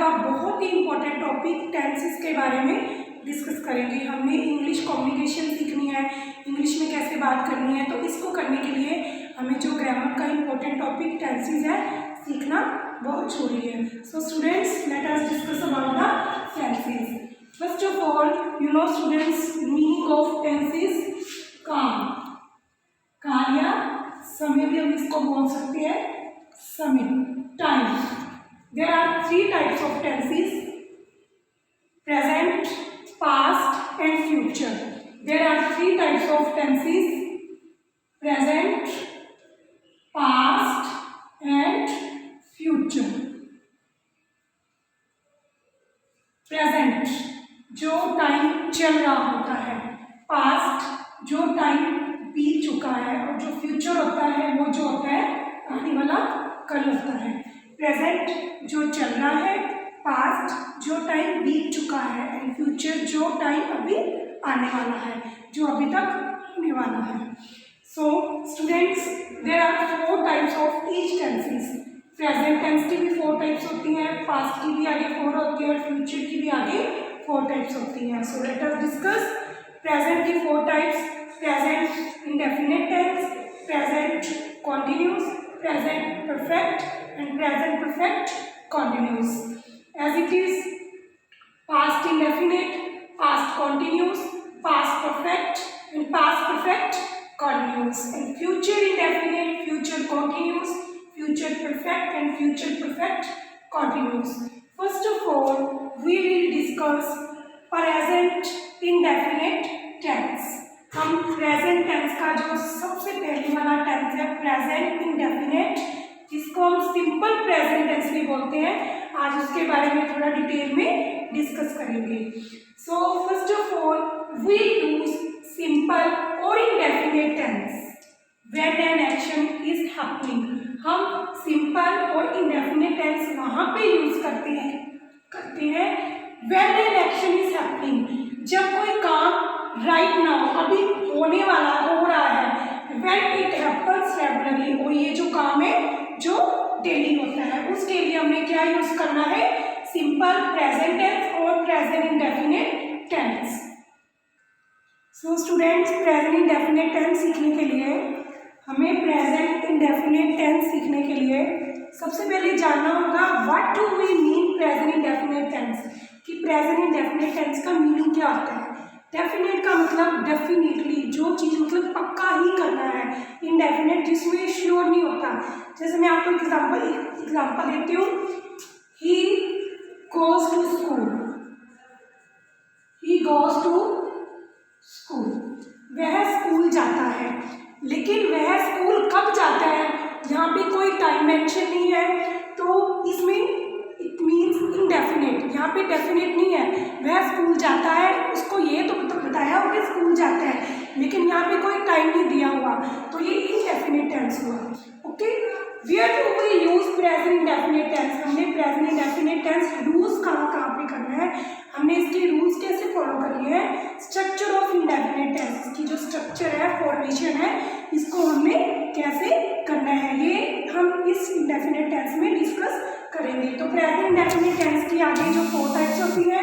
का बहुत ही important topic tenses के बारे में डिस्कस करेंगे। हमने इंग्लिश कम्युनिकेशन सीखनी है, इंग्लिश में कैसे बात करनी है, तो इसको करने के लिए हमें जो ग्रामर का इम्पोर्टेंट टॉपिक टेंसेस है सीखना बहुत जरूरी है। So students, late us discuss about the tenses. First of all, you know students, meaning of tenses, काम, कार्य, समय भी हम इसको बोल सकते हैं, समय, time. There are 3 types of tenses: present, past and future. There are 3 types of tenses: present, past and future. Present जो टाइम चल रहा होता है, past जो टाइम बीत चुका है, और जो फ्यूचर होता है वो जो होता है आने वाला कल होता है। प्रेजेंट जो चल रहा है, पास्ट जो टाइम बीत चुका है, एंड फ्यूचर जो टाइम अभी आने वाला है, जो अभी तक होने वाला है। So students, there are 4 types of each tenses. Present tense की भी 4 टाइप्स होती हैं, पास्ट की भी आगे 4 होती है, और फ्यूचर की भी आगे 4 टाइप्स होती हैं। So let us discuss present की 4 types: present indefinite tense, present continuous, present perfect and present perfect continuous. As it is, past indefinite, past continuous, past perfect and past perfect continuous, and future indefinite, future continuous, future perfect and future perfect continuous. First of all, we will discuss present indefinite tense. हम present tense का जो सबसे पहले वाला tense है present indefinite, जिसको हम simple present tense भी बोलते हैं, आज उसके बारे में थोड़ा डिटेल में डिस्कस करेंगे। So first of all, we use simple और indefinite tense when an action is happening. हम सिंपल और इंडेफिनिट टेंस वहां पे यूज करते हैं when an action is happening, जब कोई काम राइट नाउ अभी होने वाला हो रहा है, व्हेन इट हैपन्स रेगुलरली, और ये जो काम है जो डेली होता है, उसके लिए हमें क्या यूज करना है, सिंपल प्रेजेंट टेंस और present indefinite tense. So students, present indefinite tense सीखने के लिए हमें प्रेजेंट इंडेफिनिट टेंस सीखने के लिए सबसे पहले जानना होगा what do we mean present indefinite tense, कि प्रेजेंट इंडेफिनिट टेंस का मीनिंग क्या होता है। डेफिनेट का मतलब डेफिनेटली, जो चीज़ मतलब पक्का ही करना है। इनडेफिनेट जिसमें श्योर नहीं होता। जैसे मैं आपको एग्जांपल देती हूँ, he goes to school, he goes to school, वह स्कूल जाता है, लेकिन वह स्कूल कब जाता है, यहाँ पे कोई टाइम मेंशन नहीं है, तो इसमें इट मीन्स इनडेफिनेट, यहाँ पे डेफिनेट नहीं है। वह स्कूल जाता है, उसको ये तो बताया हो कि स्कूल जाता है, लेकिन यहाँ पे कोई टाइम नहीं दिया हुआ, तो ये इनडेफिनेट टेंस हुआ। Okay, where do we use present indefinite tense. हमने प्रेजेंट इंडेफिनिट टेंस यूज कहाँ पे करना है, हमने इसके रूल्स कैसे फॉलो करनी है। स्ट्रक्चर ऑफ इंडेफिनिट टेंस की जो स्ट्रक्चर है, फॉर्मेशन है, इसको हमें कैसे करना है, ये हम इस इंडेफिनिट टेंस में डिस्कस करेंगे। तो प्रेजेंट इंडेफिनिट टेंस की आगे जो 4 टाइप्स होती है,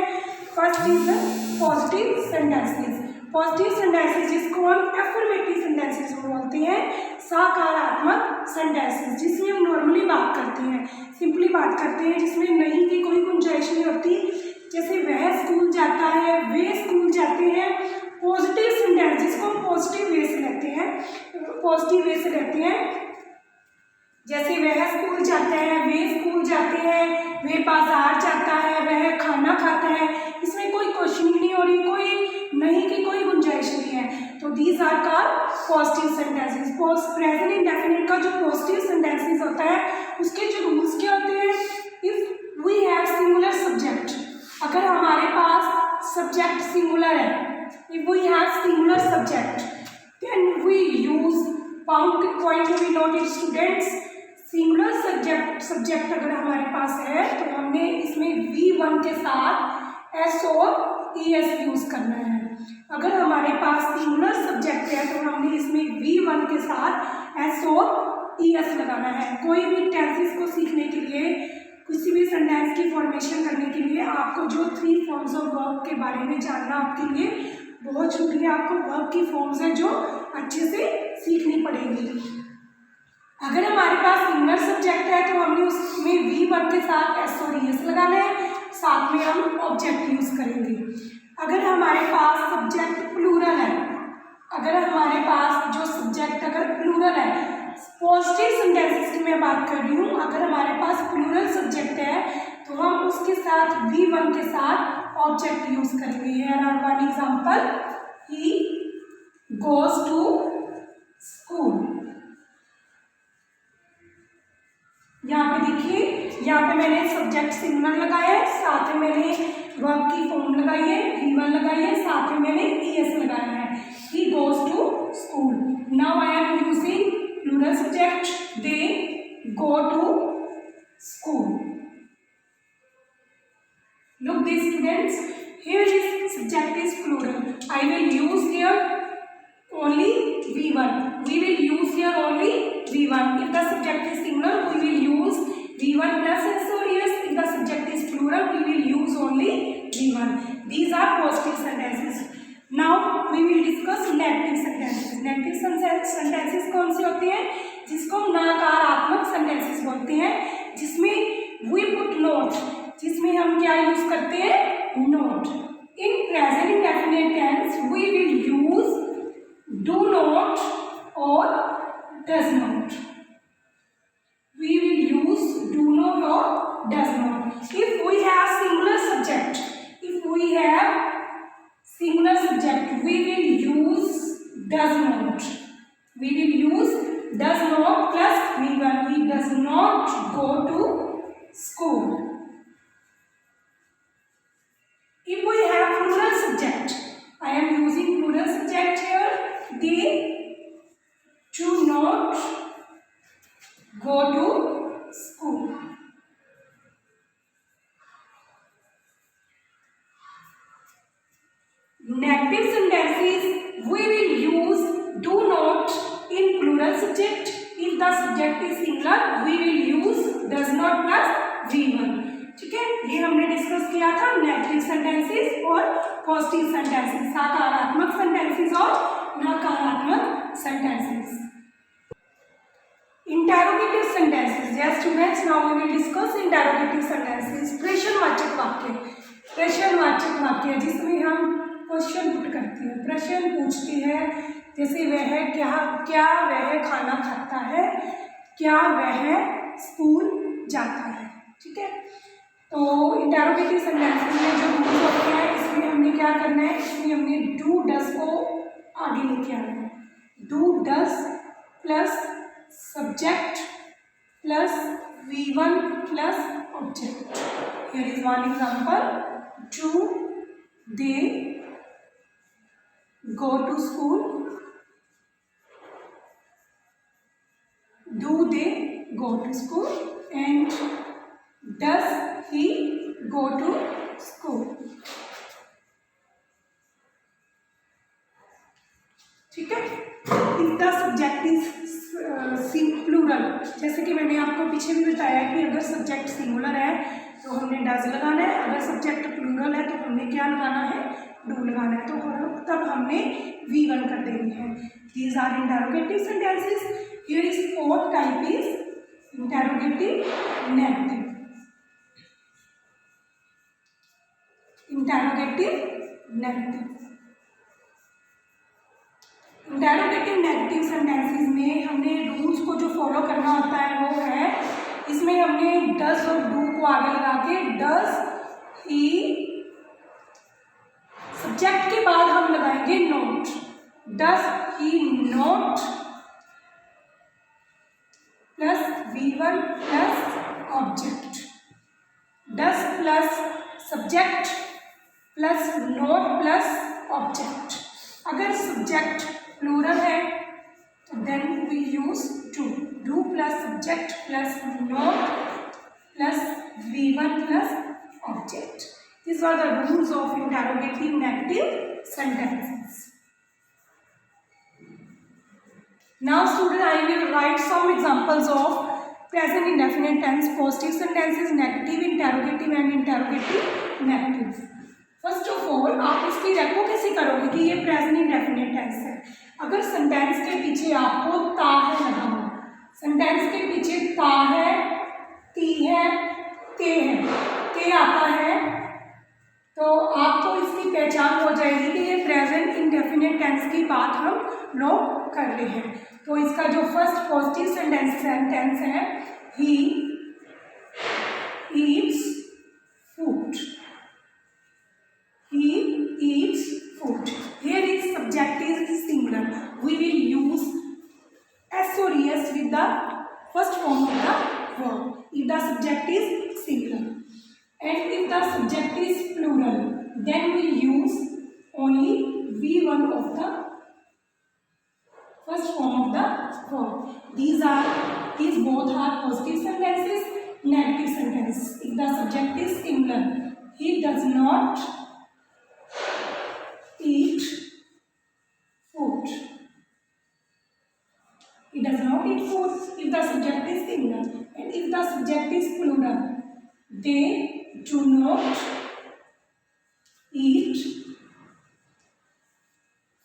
first is positive sentences. Positive sentences जिसको हम एफर्मेटिव सेंटेंसेस बोलते हैं, सकारात्मक सेंटेंसेस, जिसमें हम नॉर्मली बात करते हैं, सिंपली बात करते हैं, जिसमें नहीं की कोई गुंजाइश नहीं होती। जैसे वह स्कूल जाता है, वे स्कूल जाते हैं। पॉजिटिव सेंटेंस जिसको हम पॉजिटिव वे से लेते हैं, जैसे वह स्कूल जाता है, वे स्कूल जाते हैं, वे बाजार जाता है, वह खाना खाता है, इसमें कोई क्वेश्चनिंग नहीं हो रही, कोई नहीं की कोई गुंजाइश नहीं है, तो these are called positive sentences. Present indefinite का जो पॉजिटिव सेंटेंसेस होता है, उसके जो रूल्स क्या होते हैं, if we have singular subject, अगर हमारे पास सब्जेक्ट सिंगुलर है, if we have singular subject, then we use point to be noted students. Singular subject अगर हमारे पास है, तो हमने इसमें V1 के साथ S और ES यूज करना है। अगर हमारे पास सिंगुलर सब्जेक्ट है, तो हमने इसमें V1 के साथ S और ES लगाना है। कोई भी टेंसेस को सीखने के लिए किसी भी सेंटेंस की फॉर्मेशन करने के लिए आपको जो 3 फॉर्म्स ऑफ वर्ब के बारे में जानना आपके लिए बहुत जरूरी है। आपको वर्ब की फॉर्म्स है जो अच्छे से सीखनी पड़ेगी। अगर हमारे पास सिंगुलर सब्जेक्ट है तो हमने उसमें वी वर्ब के साथ एस और एस लगाना है, साथ में हम ऑब्जेक्ट यूज करेंगे। अगर हमारे पास सब्जेक्ट प्लूरल है, अगर हमारे पास जो सब्जेक्ट अगर प्लूरल है, पॉजिटिव सेंटेंसेस की मैं बात कर रही हूँ, अगर हमारे पास प्लूरल सब्जेक्ट है तो हम उसके साथ वी वन के साथ ऑब्जेक्ट यूज करेंगे। Here are one example, he goes to school. यहाँ पे देखिए, यहाँ पे मैंने सब्जेक्ट सिंगुलर लगाया है, साथ में मैंने वर्ब की फॉर्म लगाई है, वी वन लगाई है, साथ में मैंने ईएस लगाया है। He goes to school. Now I am using plural subject, they go to school. Look these students, here is subject is plural. I will use here only V1. We will use here only V1. If the subject is singular, we will use V1 plus S or ES. If the subject is plural, we will use only V1. These are positive sentences. Now we will discuss negative sentences. Negative sentences कौन सी होती हैं? जिसको हम नकारात्मक sentences बोलते हैं, जिसमें we put not, जिसमें हम क्या यूज करते हैं? Not. In present indefinite tense we will use do not और does not. We will use do not और does not. If we have singular subject, if we have singular subject we will use does not. We will use does not plus V1. He does not go to school. If we have plural subject, I am using plural subject here. They do not go to school. Negative sentences we will use do not in plural subject. If the subject is singular, we will use does not plus V1. ठीक है, ये हमने discuss किया था negative sentences और positive sentences, सकारात्मक sentences और नकारात्मक sentences. Interrogative sentences, yes students, now we will discuss interrogative sentences. प्रश्नवाचक वाक्य, प्रश्नवाचक वाक्य जिसमें हम क्वेश्चन पुट करते हैं, प्रश्न पूछती है, जैसे वह क्या वह खाना खाता है, क्या वह स्कूल जाता है। ठीक है, तो इंटरोगेटिव सेंटेंसेस में जो रूल्स होते हैं, इसमें हमने क्या करना है, इसमें हमने डू डज को आगे लेके आना है। Do does plus subject plus V1 plus object. Here is one example, do they go to school, do they go to school and does he go to school। ठीक है, if the subject is plural, जैसे कि मैंने आपको पीछे भी बताया कि अगर सब्जेक्ट सिंगुलर है तो हमने डज लगाना है, अगर सब्जेक्ट प्लूरल है तो हमने क्या लगाना है? डू लगाना है। तो तब हमने V1 कर देनी है। These are interrogative sentences. Here is fourth type is interrogative negative. Interrogative negative, interrogative negative sentences में हमने रूल्स को जो फॉलो करना होता है वो है, इसमें हमने डज और डू को आगे लगा के डज ही, सब्जेक्ट के बाद हम लगाएंगे not, does he not plus V1 plus object, does plus subject plus not plus object. अगर सब्जेक्ट प्लूरल है तो then we use do, do plus subject plus not plus V1 plus object. These are the rules of interrogative negative sentences. Now student, I will write some examples of present indefinite tense, positive sentences, negative, interrogative and interrogative negative. First of all आप इसकी रेको कैसे करोगे कि ये present indefinite tense है। अगर sentence के पीछे आपको ता है लगा हुआ, सेंटेंस के पीछे ता है, ती है, ते आता है, तो आपको इसकी पहचान हो जाएगी कि ये प्रेजेंट इंडेफिनिट टेंस की बात हम लोग कर रहे हैं। तो इसका जो फर्स्ट पॉजिटिव सेंटेंस है, he eats food, he eats food. Here is subject is singular. We will use s or es with the first form of the verb if the subject is singular, and if the subject is plural then we use only v1 of the first form of the verb. These both are positive sentences, negative sentence. If the subject is singular, he does not eat food. He does not eat food if the subject is singular, and if the subject is plural, they do not eat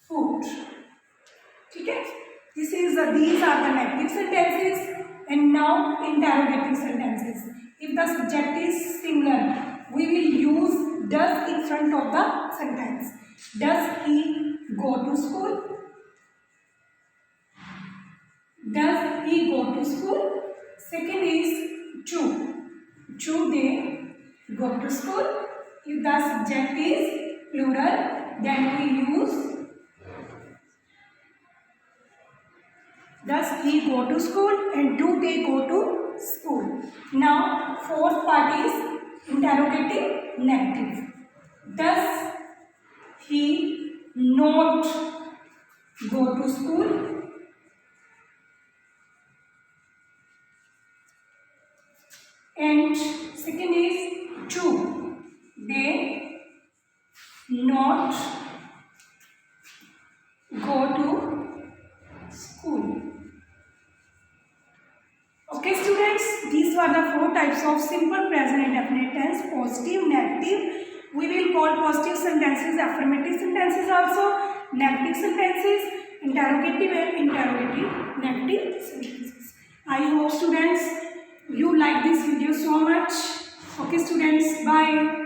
food. ठीक है, these are the negative sentences, and now interrogative sentences. If the subject is singular, we will use does in front of the sentence. Does he go to school? Does he go to school? Second is do they go to school? If the subject is plural, then we use does he go to school and do they go to school. Now fourth part is interrogative negative. Does he not go to school? And second is do they not go to school. Okay students, these were the four types of simple present indefinite tense: positive, negative. We will call positive sentences affirmative sentences also, negative sentences interrogative, and interrogative negative sentences. I hope students you like this video so much. Okay students, bye.